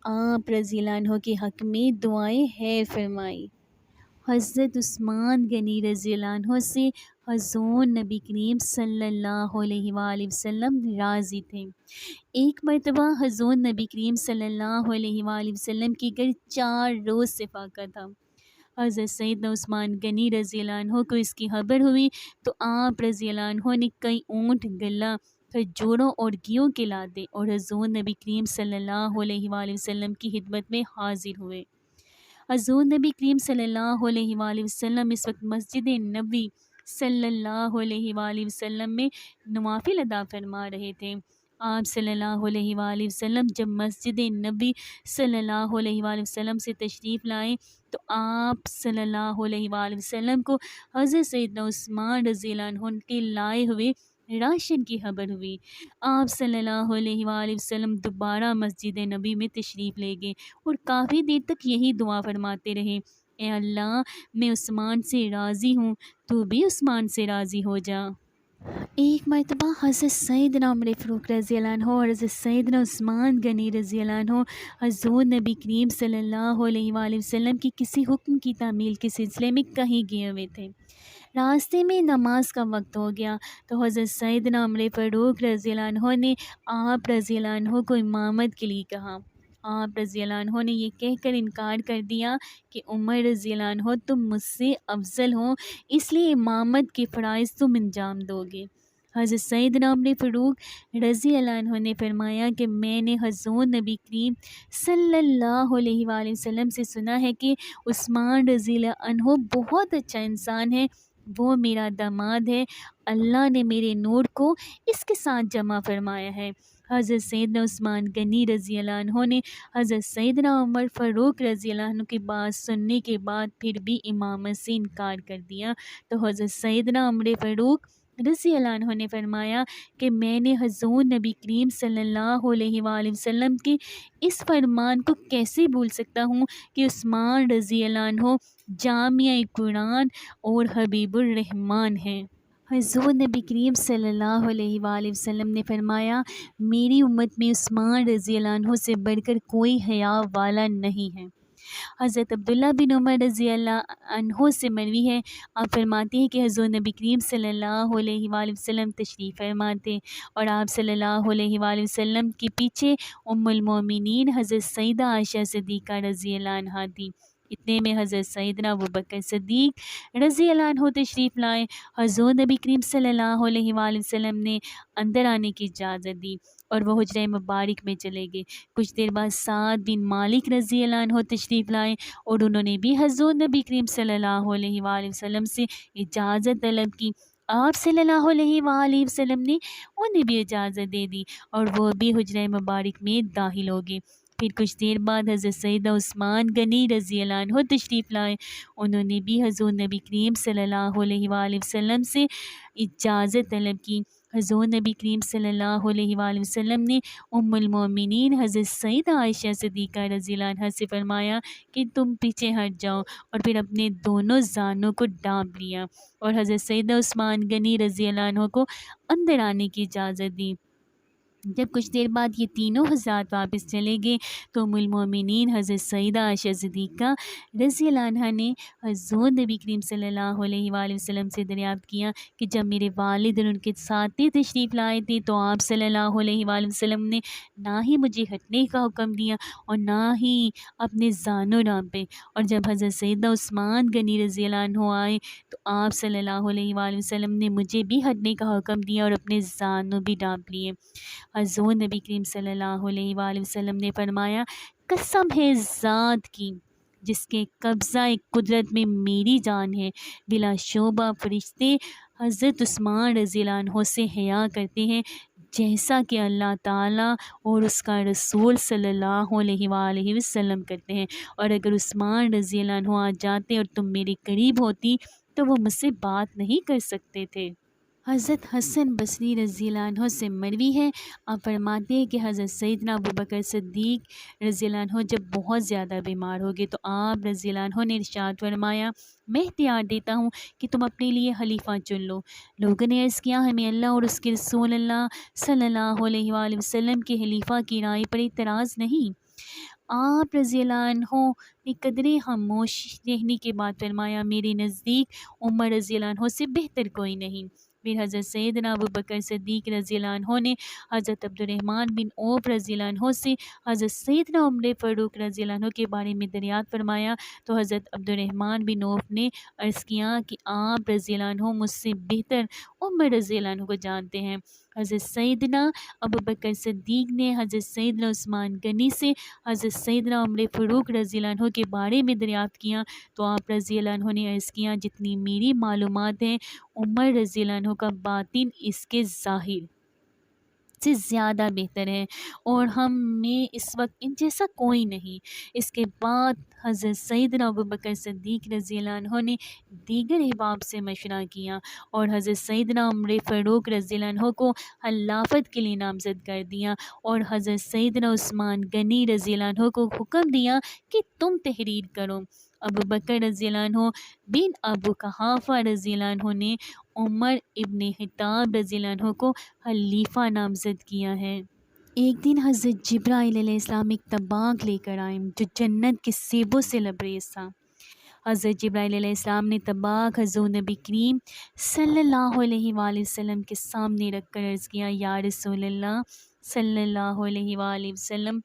آپ رضی اللہ عنہ کے حق میں دعائیں خیر فرمائی۔ حضرت عثمان غنی رضی اللہ عنہ سے حضور نبی کریم صلی اللہ علیہ وآلہ وسلم راضی تھے۔ ایک مرتبہ حضور نبی کریم صلی اللہ علیہ وآلہ وسلم کے گھر 4 روز سے فاقہ تھا۔ حضرت سیدنا عثمان غنی رضی اللہ عنہ کو اس کی خبر ہوئی تو آپ رضی اللہ عنہ نے کئی اونٹ گلا کھجوروں اور گیہوں کے لادے اور حضور نبی کریم صلی اللہ علیہ وآلہ وسلم کی خدمت میں حاضر ہوئے۔ حضور نبی کریم صلی اللہ علیہ وآلہ وسلم اس وقت مسجد نبوی صلی اللہ علیہ وآلہ وسلم میں نوافل ادا فرما رہے تھے۔ آپ صلی اللہ علیہ وآلہ وسلم جب مسجد نبوی صلی اللہ علیہ وآلہ وسلم سے تشریف لائے تو آپ صلی اللہ علیہ وآلہ وسلم کو حضرت سیدنا عثمان رضی اللہ عنہ کے لائے ہوئے راشن کی خبر ہوئی۔ آپ صلی اللہ علیہ وآلہ وسلم دوبارہ مسجد نبی میں تشریف لے گئے اور کافی دیر تک یہی دعا فرماتے رہے، اے اللہ میں عثمان سے راضی ہوں، تو بھی عثمان سے راضی ہو جا۔ ایک مرتبہ حضرت سیدنا عمر فاروق رضی اللہ عنہ اور حضرت سیدنا عثمان غنی رضی اللہ عنہ حضور نبی کریم صلی اللہ علیہ وآلہ وسلم کی کسی حکم کی تعمیل کے سلسلے میں کہیں گئے ہوئے تھے۔ راستے میں نماز کا وقت ہو گیا تو حضرت سیدنا عمر فاروق رضی اللہ عنہ نے آپ رضی اللہ عنہ کو امامت کے لیے کہا۔ آپ رضی اللہ عنہ نے یہ کہہ کر انکار کر دیا کہ عمر رضی اللہ عنہ تم مجھ سے افضل ہو، اس لیے امامت کے فرائض تم انجام دو گے۔ حضرت سیدنا عمر فاروق رضی اللہ عنہ نے فرمایا کہ میں نے حضور نبی کریم صلی اللہ علیہ وآلہ وسلم سے سنا ہے کہ عثمان رضی اللہ عنہ بہت اچھا انسان ہے، وہ میرا داماد ہے، اللہ نے میرے نور کو اس کے ساتھ جمع فرمایا ہے۔ حضرت سیدنا عثمان غنی رضی اللہ عنہ نے حضرت سیدنا عمر فاروق رضی اللہ عنہ کی بات سننے کے بعد پھر بھی امامت سے انکار کر دیا تو حضرت سیدنا عمر فاروق رضی اللہ عنہ نے فرمایا کہ میں نے حضور نبی کریم صلی اللہ علیہ وآلہ وسلم کے اس فرمان کو کیسے بھول سکتا ہوں کہ عثمان رضی اللہ عنہ جامع قرآن اور حبیب الرحمن ہیں۔ حضور نبی کریم صلی اللہ علیہ وآلہ وسلم نے فرمایا میری امت میں عثمان رضی اللہ عنہ سے بڑھ کر کوئی حیا والا نہیں ہے۔ حضرت عبداللہ بن عمر رضی اللہ عنہ سے مروی ہے، آپ فرماتے ہیں کہ حضور نبی کریم صلی اللہ علیہ وآلہ وسلم تشریف فرما تھے اور آپ صلی اللہ علیہ وآلہ وسلم کے پیچھے ام المومنین حضرت سیدہ عائشہ صدیقہ رضی اللہ عنہا تھی۔ اتنے میں حضرت سیدنا ابوبکر صدیق رضی اللہ عنہ تشریف لائے۔ حضور نبی کریم صلی اللہ علیہ وآلہ وسلم نے اندر آنے کی اجازت دی اور وہ حجرہ مبارک میں چلے گئے۔ کچھ دیر بعد سعد بن مالک رضی اللہ عنہ تشریف لائے اور انہوں نے بھی حضور نبی کریم صلی اللہ علیہ وآلہ وسلم سے اجازت طلب کی۔ آپ صلی اللہ علیہ وآلہ وسلم نے انہیں بھی اجازت دے دی اور وہ بھی حجرہ مبارک میں داخل ہو گئے۔ پھر کچھ دیر بعد حضرت سیدہ عثمان غنی رضی اللہ عنہ تشریف لائے، انہوں نے بھی حضور نبی کریم صلی اللہ علیہ وآلہ وسلم سے اجازت طلب کی۔ حضور نبی کریم صلی اللہ علیہ وآلہ وسلم نے ام المومنین حضرت سیدہ عائشہ صدیقہ رضی اللہ عنہا سے فرمایا کہ تم پیچھے ہٹ جاؤ، اور پھر اپنے دونوں زانوں کو ڈانپ لیا اور حضرت سیدہ عثمان غنی رضی اللہ عنہ کو اندر آنے کی اجازت دی۔ جب کچھ دیر بعد یہ تینوں حضرات واپس چلے گئے تو ام المومنین حضرت سیدہ عائشہ صدیقہ رضی اللہ عنہا نے حضور نبی کریم صلی اللہ علیہ وآلہ وسلم سے دریافت کیا کہ جب میرے والد اور ان کے ساتھی تشریف لائے تھے تو آپ صلی اللہ علیہ وآلہ وسلم نے نہ ہی مجھے ہٹنے کا حکم دیا اور نہ ہی اپنے زانوں ڈانپے، اور جب حضرت سیدہ عثمان غنی رضی اللہ عنہ آئے تو آپ صلی اللہ علیہ وآلہ وسلم نے مجھے بھی ہٹنے کا حکم دیا اور اپنے زانوں بھی ڈانپ لیے۔ حضور نبی کریم صلی اللہ علیہ وآلہ وسلم نے فرمایا قسم ہے ذات کی جس کے قبضہ قدرت میں میری جان ہے، بلا شبہ فرشتے حضرت عثمان رضی اللہ عنہ سے حیا کرتے ہیں جیسا کہ اللہ تعالیٰ اور اس کا رسول صلی اللہ علیہ وآلہ وسلم کرتے ہیں، اور اگر عثمان رضی اللہ عنہ آ جاتے اور تم میرے قریب ہوتی تو وہ مجھ سے بات نہیں کر سکتے تھے۔ حضرت حسن بصری رضی اللہ عنہ سے مروی ہے، آپ فرماتے ہیں کہ حضرت سیدنا ابوبکر صدیق رضی اللہ عنہ جب بہت زیادہ بیمار ہو گئے تو آپ رضی اللہ عنہ نے ارشاد فرمایا میں اختیار دیتا ہوں کہ تم اپنے لیے خلیفہ چن لو۔ لوگوں نے عرض کیا ہمیں اللہ اور اس کے رسول اللہ صلی اللہ علیہ وآلہ وسلم کے خلیفہ کی رائے پر اعتراض نہیں۔ آپ رضی اللہ عنہ نے قدرے خاموش رہنے کے بعد فرمایا میرے نزدیک عمر رضی اللہ عنہ سے بہتر کوئی نہیں۔ پھر حضرت سیدنا ابوبکر صدیق رضی اللہ عنہ نے حضرت عبد الرحمن بن عوف رضی اللہ عنہ سے حضرت سیدنا عمر فاروق رضی اللہ عنہ کے بارے میں دریافت فرمایا تو حضرت عبد الرحمن بن عوف نے عرض کیا کہ آپ رضی اللہ عنہ مجھ سے بہتر عمر رضی اللہ عنہ کو جانتے ہیں۔ حضرت سیدنا ابوبکر صدیق نے حضرت سیدنا عثمان غنی سے حضرت سیدنا عمر فاروق رضی اللہ عنہ کے بارے میں دریافت کیا تو آپ رضی اللہ عنہ نے عرض کیا جتنی میری معلومات ہیں عمر رضی اللہ عنہ کا باطن اس کے ظاہر سے زیادہ بہتر ہے اور ہم میں اس وقت ان جیسا کوئی نہیں۔ اس کے بعد حضرت سیدنا ابوبکر صدیق رضی اللہ عنہ نے دیگر احباب سے مشورہ کیا اور حضرت سیدنا عمر فاروق رضی اللہ عنہ کو خلافت کے لیے نامزد کر دیا اور حضرت سیدنا عثمان غنی رضی اللہ عنہ کو حکم دیا کہ تم تحریر کرو۔ ابوبکر رضی اللہ عنہ بن ابو قحافہ رضی اللہ عنہ نے عمر ابن خطاب رضی اللہ عنہ کو خلیفہ نامزد کیا ہے۔ ایک دن حضرت جبرائیل علیہ السلام ایک طباق لے کر آئے جو جنت کے سیبوں سے لبریز تھا۔ حضرت جبرائیل علیہ السلام نے طباق حضور نبی کریم صلی اللہ علیہ وآلہ وسلم کے سامنے رکھ کر عرض کیا یا رسول اللہ صلی اللہ علیہ وآلہ وسلم،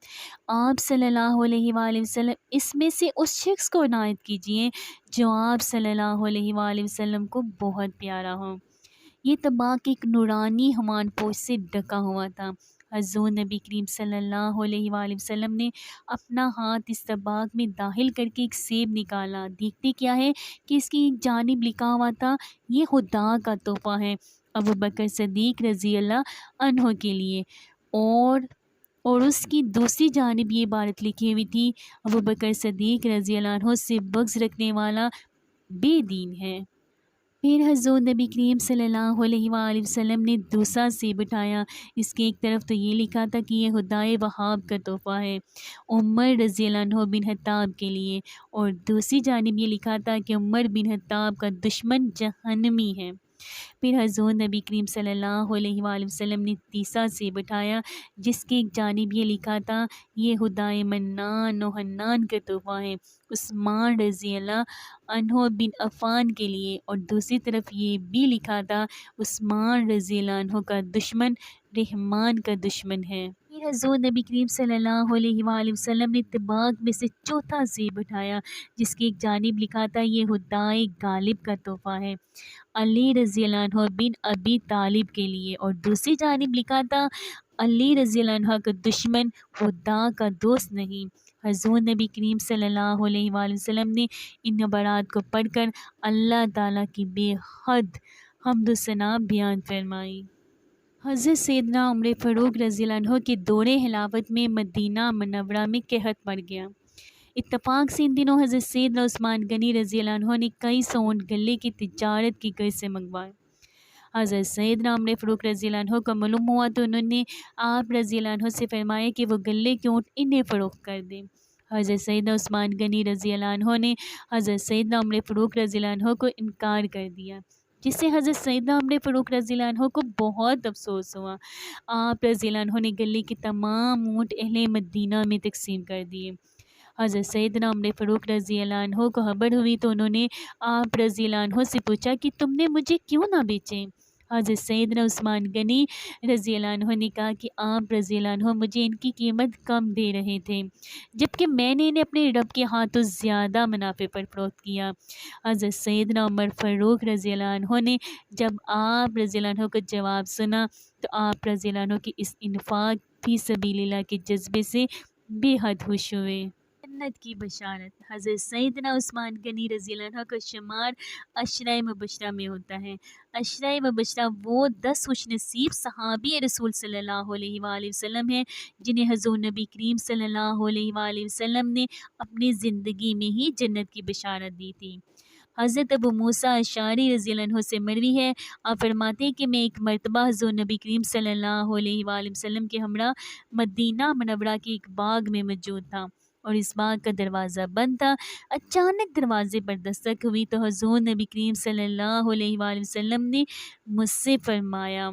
آپ صلی اللہ علیہ وآلہ وسلم اس میں سے اس شخص کو عنایت کیجئے جو آپ صلی اللہ علیہ وآلہ وسلم کو بہت پیارا ہو۔ یہ طباق ایک نورانی ہمان پوش سے ڈھکا ہوا تھا۔ حضور نبی کریم صلی اللہ علیہ وآلہ وسلم نے اپنا ہاتھ اس طباق میں داخل کر کے ایک سیب نکالا۔ دیکھتے کیا ہے کہ اس کی ایک جانب لکھا ہوا تھا یہ خدا کا تحفہ ہے ابوبکر صدیق رضی اللہ عنہ کے لیے، اور اس کی دوسری جانب یہ عبارت لکھی ہوئی تھی ابوبکر صدیق رضی اللہ عنہ سے بغض رکھنے والا بے دین ہے۔ پھر حضور نبی کریم صلی اللہ علیہ وآلہ وسلم نے دوسرا سیب اٹھایا، اس کے ایک طرف تو یہ لکھا تھا کہ یہ خدائے وہاب کا تحفہ ہے عمر رضی اللہ عنہ بن خطاب کے لیے، اور دوسری جانب یہ لکھا تھا کہ عمر بن خطاب کا دشمن جہنمی ہے۔ پھر حضور نبی کریم صلی اللہ علیہ وآلہ وسلم نے تیسرا سیب اٹھایا، جس کی ایک جانب یہ لکھا تھا یہ خدائے منان و حنان کا تحفہ ہے عثمان رضی اللہ عنہ بن عفان کے لیے، اور دوسری طرف یہ بھی لکھا تھا عثمان رضی اللہ عنہ کا دشمن رحمان کا دشمن ہے۔ پھر حضور نبی کریم صلی اللہ علیہ وآلہ وسلم نے طباق میں سے چوتھا سیب اٹھایا، جس کی ایک جانب لکھا تھا یہ خدائے غالب کا تحفہ ہے علی رضی اللہ عنہ بن ابی طالب کے لیے، اور دوسری جانب لکھا تھا علی رضی اللہ عنہ کا دشمن خدا کا دوست نہیں۔ حضور نبی کریم صلی اللہ علیہ وآلہ وسلم نے ان عبارات کو پڑھ کر اللہ تعالیٰ کی بے حد حمد و ثنا بیان فرمائی۔ حضرت سیدنا عمر فاروق رضی اللہ عنہ کے دور خلافت میں مدینہ منورہ میں قحط پڑ گیا۔ اتفاق سے ان دنوں حضرت سیدنا عثمان غنی رضی اللہ عنہ نے کئی سو اونٹ گلے کی تجارت کی غرض سے منگوائے۔ حضرت سیدنا عمر فاروق رضی اللہ عنہ کو معلوم ہوا تو انہوں نے آپ رضی اللہ عنہ سے فرمایا کہ وہ گلے کے اونٹ انہیں فروخت کر دیں۔ حضرت سیدنا عثمان غنی رضی اللہ عنہ نے حضرت سیدنا عمر فاروق رضی اللہ عنہ کو انکار کر دیا، جس سے حضرت سیدنا عمر فاروق رضی اللہ عنہ کو بہت افسوس ہوا۔ آپ رضی اللہ عنہ نے گلے کے تمام اونٹ اہل مدینہ میں تقسیم کر دیے۔ حضرت سیدنا عمر فاروق رضی اللہ عنہ کو خبر ہوئی تو انہوں نے آپ رضی اللہ عنہ سے پوچھا کہ تم نے مجھے کیوں نہ بیچے؟ حضرت سیدنا عثمان غنی رضی اللہ عنہ نے کہا کہ آپ رضی اللہ عنہ مجھے ان کی قیمت کم دے رہے تھے، جبکہ میں نے انہیں اپنے رب کے ہاتھوں زیادہ منافع پر فروخت کیا۔ حضرت سیدنا عمر فاروق رضی اللہ عنہ نے جب آپ رضی اللہ عنہ کا جواب سنا تو آپ رضی اللہ عنہ کی اس انفاق فی سبیل اللہ کے جذبے سے بے حد خوش ہوئے۔ جنت کی بشارت۔ حضرت سیدنا عثمان غنی رضی اللہ عنہ کا شمار عشرہ مبشرہ میں ہوتا ہے۔ عشرہ مبشرہ وہ 10 خوش نصیب صحابی رسول صلی اللہ علیہ وآلہ وسلم ہیں جنہیں حضور نبی کریم صلی اللہ علیہ وآلہ وسلم نے اپنی زندگی میں ہی جنت کی بشارت دی تھی۔ حضرت ابو موسیٰ اشعری رضی اللہ عنہ سے مروی ہے، آپ فرماتے ہیں کہ میں ایک مرتبہ حضور نبی کریم صلی اللہ علیہ وآلہ وسلم کے ہمراہ مدینہ منورہ کے ایک باغ میں موجود تھا اور اس باغ کا دروازہ بند تھا۔ اچانک دروازے پر دستک ہوئی تو حضور نبی کریم صلی اللہ علیہ وآلہ وسلم نے مجھ سے فرمایا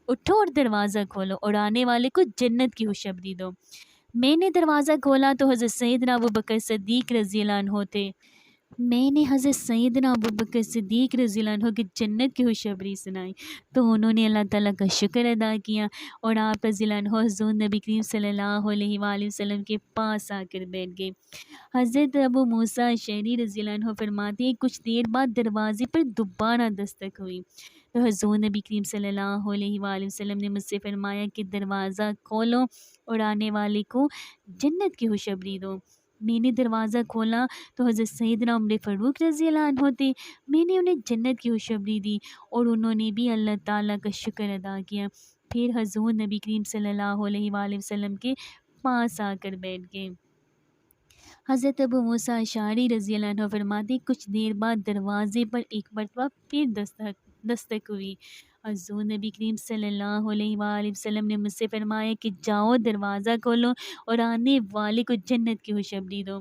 اٹھو اور دروازہ کھولو اور آنے والے کو جنت کی خوشخبری دو۔ میں نے دروازہ کھولا تو حضرت سیدنا ابوبکر صدیق رضی اللہ عنہ تھے۔ میں نے حضرت سیدنا ابوبکر صدیق رضی اللہ عنہ کی جنت کی خوشخبری سنائی تو انہوں نے اللہ تعالیٰ کا شکر ادا کیا اور آپ رضی اللہ عنہ حضور نبی کریم صلی اللہ علیہ وآلہ وسلم کے پاس آ کر بیٹھ گئے۔ حضرت ابو موسیٰ اشعری رضی اللہ عنہ فرماتے ہیں کچھ دیر بعد دروازے پر دوبارہ دستک ہوئی تو حضور نبی کریم صلی اللہ علیہ وآلہ وسلم نے مجھ سے فرمایا کہ دروازہ کھولو اور آنے والے کو جنت کی خوشخبری دو۔ میں نے دروازہ کھولا تو حضرت سیدنا عمر فاروق رضی اللہ عنہ تھے۔ میں نے انہیں جنت کی خوشخبری دی اور انہوں نے بھی اللہ تعالیٰ کا شکر ادا کیا۔ پھر حضور نبی کریم صلی اللہ علیہ وآلہ وسلم کے پاس آ کر بیٹھ گئے۔ حضرت ابو موسیٰ اشعری رضی اللہ عنہ فرماتے کچھ دیر بعد دروازے پر ایک مرتبہ پھر دستک ہوئی۔ حضور نبی کریم صلی اللہ علیہ وآلہ وسلم نے مجھ سے فرمایا کہ جاؤ دروازہ کھولو اور آنے والے کو جنت کی خوشخبری دو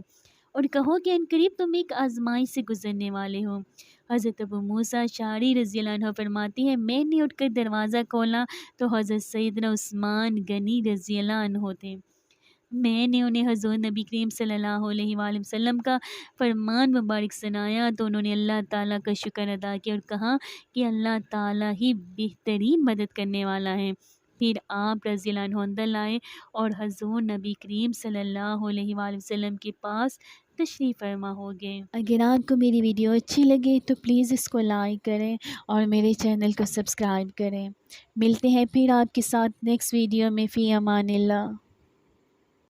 اور کہو کہ عنقریب تم ایک آزمائش سے گزرنے والے ہو۔ حضرت ابو موسیٰ اشعری رضی اللہ عنہ فرماتی ہے میں نے اٹھ کر دروازہ کھولا تو حضرت سیدنا عثمان غنی رضی اللہ عنہ تھے۔ میں نے انہیں حضور نبی کریم صلی اللہ علیہ وآلہ وسلم کا فرمان مبارک سنایا تو انہوں نے اللہ تعالیٰ کا شکر ادا کیا اور کہا کہ اللہ تعالیٰ ہی بہترین مدد کرنے والا ہے۔ پھر آپ رضی اللہ عنہ اندر لائے اور حضور نبی کریم صلی اللہ علیہ وآلہ وسلم کے پاس تشریف فرما ہو گئے۔ اگر آپ کو میری ویڈیو اچھی لگے تو پلیز اس کو لائک کریں اور میرے چینل کو سبسکرائب کریں۔ ملتے ہیں پھر آپ کے ساتھ نیکسٹ ویڈیو میں، فی امان اللہ۔